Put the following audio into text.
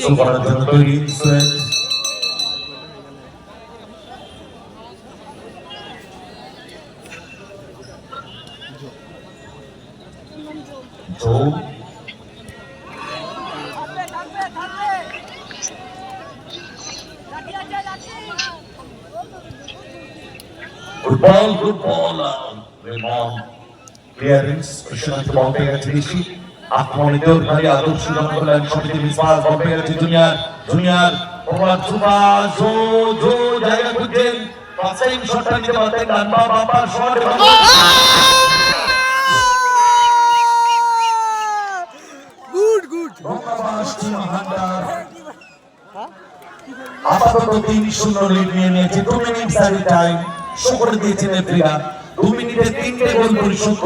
সুপারের জন্য তৈরি সুয়েজ জো good ball, Raymond. Clearance, Prashant ball পেয়ে গেছে বেশি। আক্রমণেতেও ভারী আদর্শ যখন করলেন সমিতি মিসপাস বল পেয়ে গেছে জুনিয়র ফরওয়ার্ড সুপার জো জায়গা খুঁজছেন পাসিং শটটা নিতে পারতেন ডানবা বাম্পার শট গুড ধন্যবাদ হান্টার আপাতত 3-0 লিড নিয়ে নিয়েছে 2 মিনিট টাইম শো করে দিয়েছেন রেফারিরা 2 মিনিটে 3টে গোল পরিশোধ